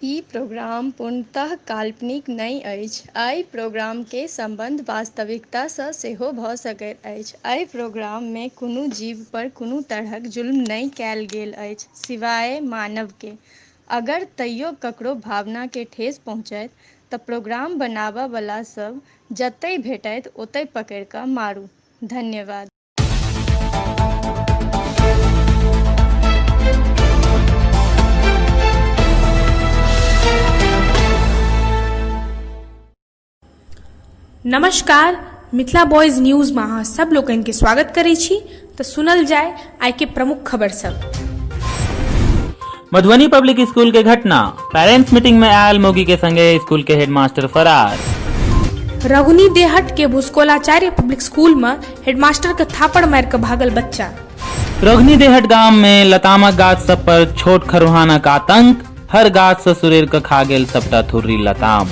ई programme पूर्णतः काल्पनिक नहि अछि। एहि प्रोग्रामके संबंध वास्तविकतासँ सेहो भऽ सकैत अछि। एहि प्रोग्राममे कोनो जीव पर कोनो तरहक जुल्म नहि कयल गेल अछि, सिवाय मानवके। अगर तइयो ककरो भावनाके ठेस पहुँचैत तऽ प्रोग्राम बनाबयवला सब जतय भेटैत ओतय पकड़ि कऽ मारू। धन्यवाद। नमस्कार, मिथिला बॉयज न्यूज में अहाँ सब लोगन के स्वागत करै छी। तो सुनल जाय आइ के प्रमुख खबर सब। मधुबनी पब्लिक स्कूल के घटना, पेरेंट्स मीटिंग में आयल मोगी के संगे स्कूल के हेडमास्टर फरार। रघुनी देहट के भुस्कोलाचार्य पब्लिक स्कूल में हेडमास्टर के थापड़ मार के भागल बच्चा। रघुनी देहट गांव में लतामक गाछ सब पर छोट खरुहानक आतंक, हर गाछ से सुरेर के खा गेल सबटा थुर्री लताम।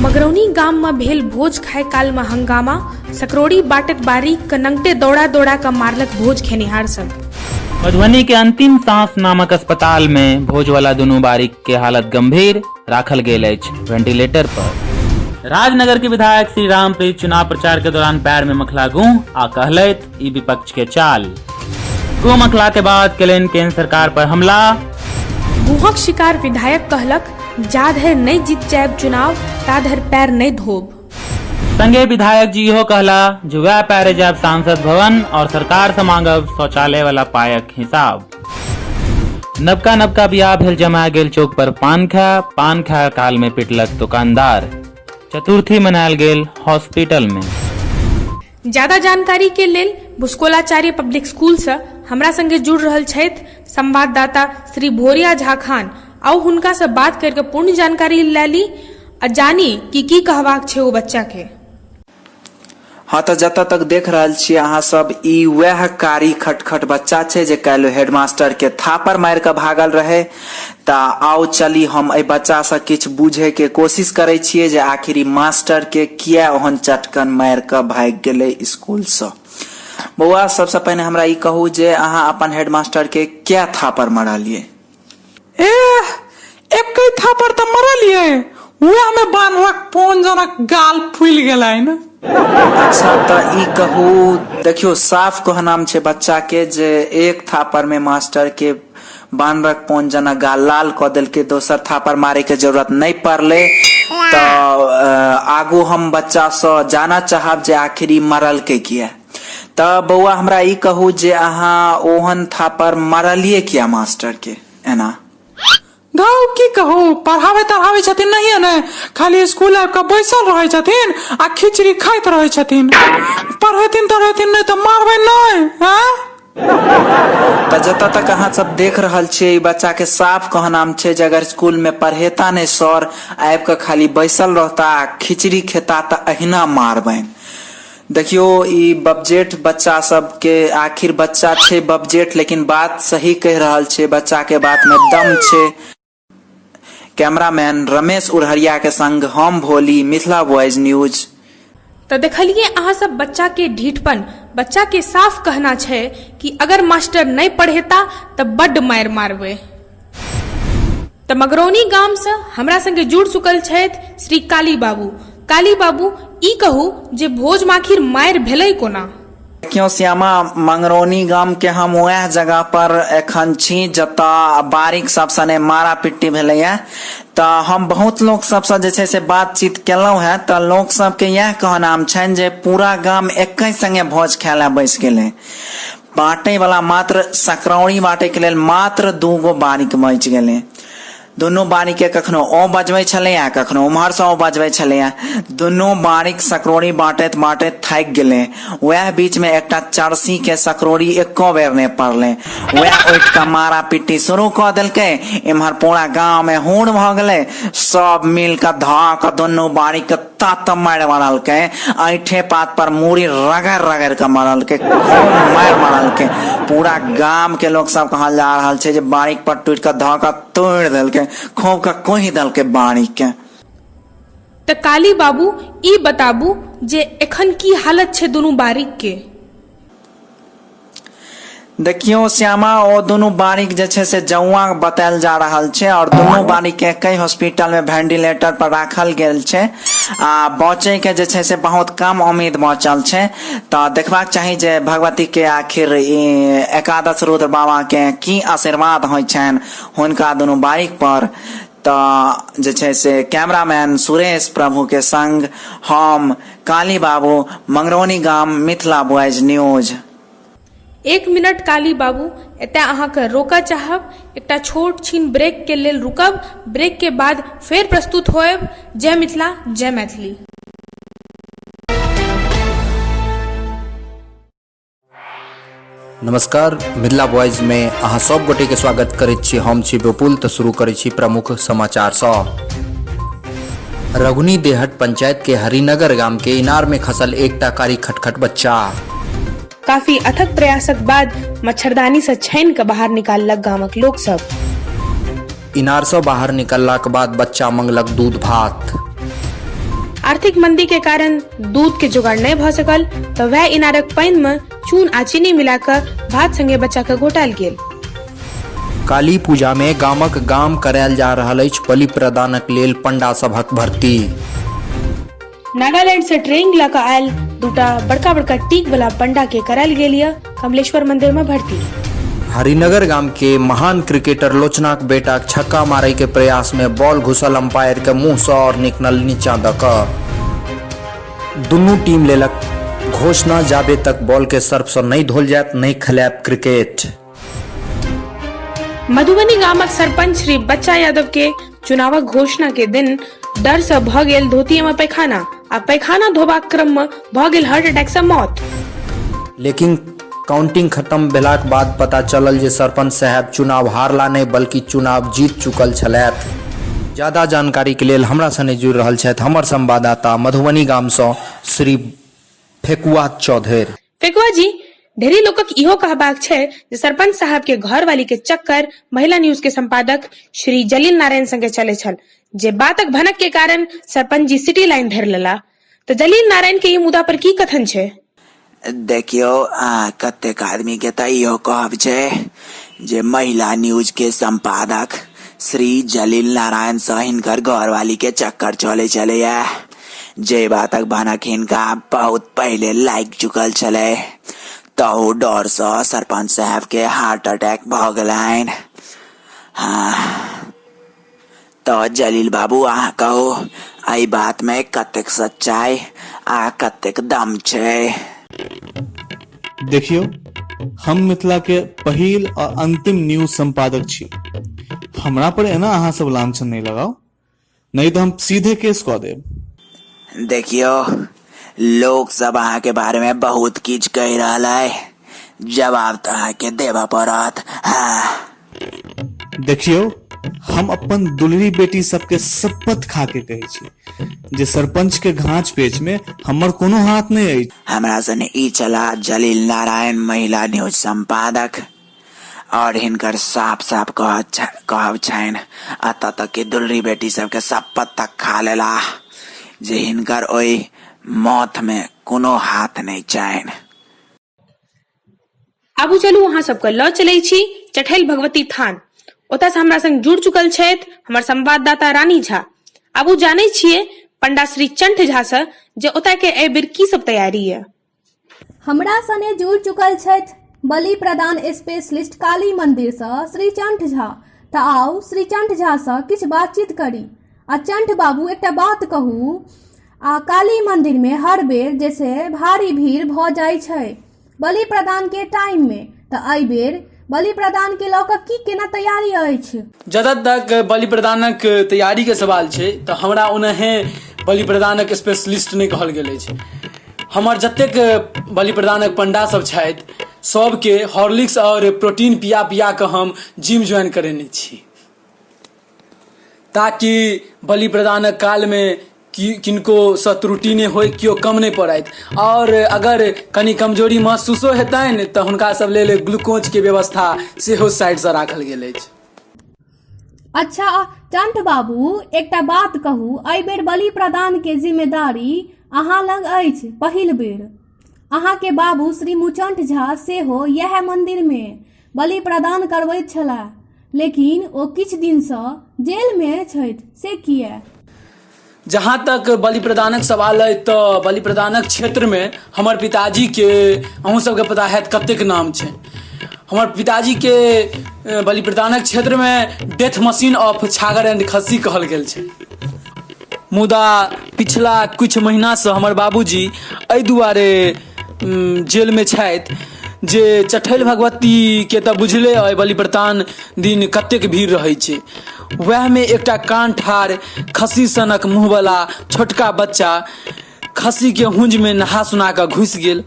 मगरौनी गाम में भेल भोज खाए काल में हंगामा, सकरोड़ी बाटत बारी के नंगटे दौड़ा दौड़ा का मारलक भोज खेनिहार सब। मधुबनी के अंतिम सांस नामक अस्पताल में भोज वाला दुनू बारिक के हालत गंभीर, राखल गेल अछि वेंटिलेटर पर। राजनगर के विधायक श्री रामप्रीत चुनाव प्रचार के दौरान पैर में मखला गूं आ कहलैत ई विपक्ष के चाल। गूं मखला के बाद केलनि केंद्र सरकार पर हमला। गुहक शिकार विधायक कहलक जा धरि नहीं जीत जायब चुनाव ता धरि पैर नहीं धोब। संगे विधायक जी इहो कहला जे वह पैरे जायब सांसद भवन और सरकार से मांगब शौचालय वाला पायक हिसाब। नबका बियाह भेल जमा गेल चौक पर पान खा काल में पिटलक दुकानदार। चतुर्थी मनायल गेल हॉस्पिटल में। ज्यादा जानकारी के लेल भुस्कोलाचार्य पब्लिक स्कूल से हमरा संगे जुड़ रहल छथि संवाददाता श्री भोरिया झा खान। आओ हुनका से बात करके पूर्ण जानकारी ले ली आ जानी कि कहबाक छै ओ बच्चा के। हाँ तो जत तक देख रहल छी अहाँ सब ई वह कारी खटखट बच्चा छै जे काल्हि हेडमास्टर के थापर मार के भागल रहे। ता आओ चली हम ए बच्चा से किछ बुझे के कोशिश करे छिए जे आखिर मास्टर के किया ओहन चटकन मार के भाग गेले स्कूल से। बौआ सबसे पहले हमरा ई कहू जे अहाँ अपन हेडमास्टर के क्या थापर मारलिए? एक थापर तो मरलिए, वह में बानरक पोन जनक गाल फूल गेलै न। अच्छा तो ई कहू, देखियो साफ कहनाम छे बच्चा के जे एक थापर में मास्टर के बानरक पोन जना गाल लाल क देल के, दोसर थापर मारे के जरूरत नहीं पड़ले। तो आगू हम बच्चा से जाना चाहब जे आखिर मरल के किया। तो बउआ हमरा ई कहू जे अहाँ ओहन थापर मरलिए किया मास्टर के एना? गाँव की कहू, पढ़ावे छथिन नहीं है न, खाली स्कूल आबि के बैसल रहे छथिन आ खिचड़ी खाइत रहे छथिन। पढ़ेथिन नहीं तो मारबे नहीं। तो जत तक अहाँ सब देख रहल छियै, बच्चा के साफ कहनाम छे जे अगर स्कूल में पढ़ेता नहीं सर, आबि के खाली बैसल रहता खिचड़ी खेता तो अहिना मारबैन। देखियो ई बबजेठ बच्चा सब के, आखिर बच्चा छे बबजेठ लेकिन बात सही कह रहल छे, बच्चा के बात में दम छे। कैमरामैन रमेश उड़हरिया के संग हम भोली, मिथिला बॉयज न्यूज। तो देखलिए अहाँ सब बच्चा के ढीठपन। बच्चा के साफ कहना छे कि अगर मास्टर नहीं पढ़ेता तब बड्ड मार मारबे। तो मगरौनी गांव से हमरा संगे जुड़ चुकल छथि श्री काली बाबू। काली बाबू ई कहू जे भोज माखिर मार भेलै कोना? क्यों श्यामा, मंगरौनी गांव के हम वह जगह पर एखन छी जता बारिक सब सने मारा पिट्टी भेलैया। तो हम बहुत लोग सब से जे से बातचीत केलौं है, तो लोग सब के यह कहनाम छन जे पूरा गांव एक संगे भोज खाय ला बैस गेले। बांटे वाला मात्र सकरौड़ी बांटे के लेल मात्र 2 गो बारिक बच गेले। दोनों बारिक के कखनो ओ बजबै छलैया, कखनो उम्हर से ओ बजबै छलैया। दोनों बारिक सकरोड़ी बांटैत बांटैत थाक गेले। वह बीच में एकटा चरसी के सकरोड़ी एको बेर नहीं पड़ले। वह उठ के मारा पिट्टी शुरू क देलकै। इम्हर पूरा गांव में हुड़ भ गेले। सब मिल के धाक दोनों बारिक के तात मार मारलकै। ऐठे पात पर मुड़ी रगड़ रगड़ के मारलकै, खूब मार मारलकै। पूरा गांव के लोग सब कहल जा रहल छै जे बारिक पर टूट के धाक तोड़ देलकै, खूब के कोहि देलकै बारिक के। तो काली बाबू ई बताबू जे एखन की हालत छे दोनों बारिक के? देखियो श्यामा, ओ दुनू बारिक जे छै से जौआ बतायल जा रहल छै और दुनू बारिक के कई हॉस्पिटल में वेंटिलेटर पर राखल गेल छै आ बचे के जे छै से बहुत कम उम्मीद बचल छै। तो देखबाक चाही जे भगवती के आखिर एकादश रुद्र बाबा के की आशीर्वाद होय छनि हुनका दुनू बारिक पर। तो जे छै से कैमरामैन सुरेश प्रभु के संग हम काली बाबू, मंगरौनी गाम, मिथिला बॉयज न्यूज। 1 मिनट काली बाबू, एतय अहाँके रोकऽ चाहब, एकटा छोट छीन ब्रेक के लेल रुकब, ब्रेक के बाद फेर प्रस्तुत होएब। जय मिथिला, जय मैथिली। नमस्कार, मिथिला बॉयज में अहाँ सब गोटे के स्वागत करैत छी। हम छी विपुल। तो शुरू करै छी प्रमुख समाचार सँ। रघुनी देहट पंचायत के हरिनगर गाम के इनार में खसल एकटा कारी खटखट बच्चा। काफी अथक प्रयासक बाद मच्छरदानी से छानि के बाहर निकाललक गामक लोक सब। इनार से बाहर निकललाक बाद बच्चा मंगलक दूध भात। आर्थिक मंदी के कारण दूध के जुगाड़ नहीं भ सकल, तो वह इनारक पानि में चून आ चीनी मिलाकर भात संगे बच्चा के घोटाल गेल। काली पूजा में गामक गाम करायल जा रहल अछि बलि प्रदानक लेल पंडा सभक भर्ती। नागालैंड से ट्रेनिंग लऽ कऽ आयल दूटा बड़का बड़का टीक वाला पंडा के करायल गेल यऽ कमलेश्वर मंदिर में भर्ती। हरिनगर गाम के महान क्रिकेटर लोचनाक बेटा छक्का मारे के प्रयास में बॉल घुसल अंपायर के मुंह से और निकलल नीचा द क। दुनू टीम लेलक घोषणा, जाबे तक बॉल के सर्फ से नहीं धोल जायत नहीं खेलायब क्रिकेट। मधुबनी गामक सरपंच श्री बच्चा यादव के चुनावक घोषणा के दिन डर से भ गेल धोती में पैखाना आ पैखाना धोबाक क्रम में भ गेल हार्ट अटैक से मौत। लेकिन काउंटिंग खत्म भेलाक बाद पता चलल जे सरपंच साहब चुनाव हारला नहीं बल्कि चुनाव जीत चुकल छलैथ। ज्यादा जानकारी के लेल हमरा संगे जुड़ि रहल छथि हमर संवाददाता मधुबनी गाम से श्री फेकुआ चौधरी। फेकुआ जी, ढेरी लोकक इहो कहबाक छै जे सरपंच साहब के घर वाली के चक्कर महिला न्यूज के संपादक श्री जलील नारायण संगे चले छल, जे बातक भनक के कारण सरपंच जी सिटी लाइन धर लेला। तो जलील नारायण के ई मुद्दा पर की कथन छै? देखियो, कतेक आदमी के तो इहो कहब छै जे महिला न्यूज के संपादक श्री जलील नारायण से हिनकर घरवाली के चक्कर चले या, जे बातक भनक हिनका बहुत पहले लाग चुकल छले। तो डर से सरपंच साहब के हार्ट अटैक भ गेलैन। तो जलील बाबू, अहाँ कहू एहि बात में कतेक सच्चाई आ कतेक दम छै? देखियो, हम मिथिला के पहिल और अंतिम न्यूज संपादक छी। हमरा पर एना अहाँ सब लांछन नहीं लगाओ, नहीं तो हम सीधे केस कह देब। देखियो, लोग सब अहाँ के बारे में बहुत किछ कह रहा है, जवाब तो अहाँ के देवा पड़त। देखियो, हम अपन दुलरी बेटी सबके शपथ खा के कहे छी जे सरपंच के घाच पेच में हमर कोनो हाथ नहीं है। हमरा सने ई चला जलील नारायण महिला न्यूज संपादक और हिनकर साफ साफ कहब छनि अतः तक कि दुलरी बेटी सबके शपथ तक खा लेला जे हिनकर ओई मौत में कोनो हाथ नहीं छनि। आबू चलू अहाँ सबके लऽ चलै छी चठैल भगवती थान। ओतऽ से हमरा संग जुड़ चुकल छथि हमर संवाददाता रानी झा। आबू जानै छियै पंडा श्री चंठ झा से जे ओतऽ के एहि बेर की सब तैयारी है। हमरा सने जुड़ चुकल छथि बलि प्रदान स्पेशलिस्ट काली मंदिर से श्री चंठ झा। तऽ आउ श्री चंठ झा से किछु बातचीत करी। आ चंठ बाबू, एकटा बात कहू, आ काली मंदिर में हर बेर जैसे भारी भीड़ भ जाय छै बलि प्रदान के टाइम में, तऽ एहि बेर बलि प्रदान के लऽ कऽ की केना तैयारी अछि? जतऽ तक बलि प्रदानक तैयारी के सवाल छै तऽ हमरा ओनाहे बलि प्रदानक स्पेशलिस्ट नहि कहल गेल अछि। हमर जतेक बलि प्रदानक पंडा सब छथि सबके हॉर्लिक्स और प्रोटीन पिया पिया के हम जिम ज्वाइन करेने छी, ताकि बलि प्रदानक काल में किनको सँ त्रुटि नहीं होय, कियो कम नहीं पड़त। और अगर कनी कमजोरी महसूसो हेतनि तऽ हुनका सब लेल ग्लूकोज के व्यवस्था सेहो साइड से राखल गेल अछि। अच्छा चंठ बाबू, एकटा बात कहू, एहि बेर बलि प्रदान के जिम्मेदारी अहाँ लग अछि पहिल बेर, अहाँ के बाबू श्री मुचंट झा सेहो यह मंदिर में बलि प्रदान करबैत छलाह, लेकिन ओ किछु दिनसँ जेल में छथि, से किया? जहाँ तक बलि प्रदानक सवाल है तो बलि प्रदानक क्षेत्र में हमर पिताजी के अहूँ सबके पता है कतेक नाम छै। हमर पिताजी के बलि प्रदानक क्षेत्र में डेथ मशीन ऑफ छागर एंड खस्सी कहल गेल छै। मुदा पिछला कुछ महीना से हमर बाबूजी एहि दुआरे जेल में छथि जे चठैल भगवती के तऽ बुझले अइ बलि प्रदान दिन कतेक भीड़ रहै छै। वह में एकटा कान ठाड़ खस्सी सनक मुँह वाला छोटका बच्चा खस्सी के हुंज में नहा सुना कऽ घुसि गेल।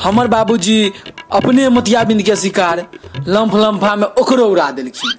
हमर बाबूजी अपने मोतियाबिंद के शिकार लम्फ लम्फा में ओकरो उड़ा देलखिन।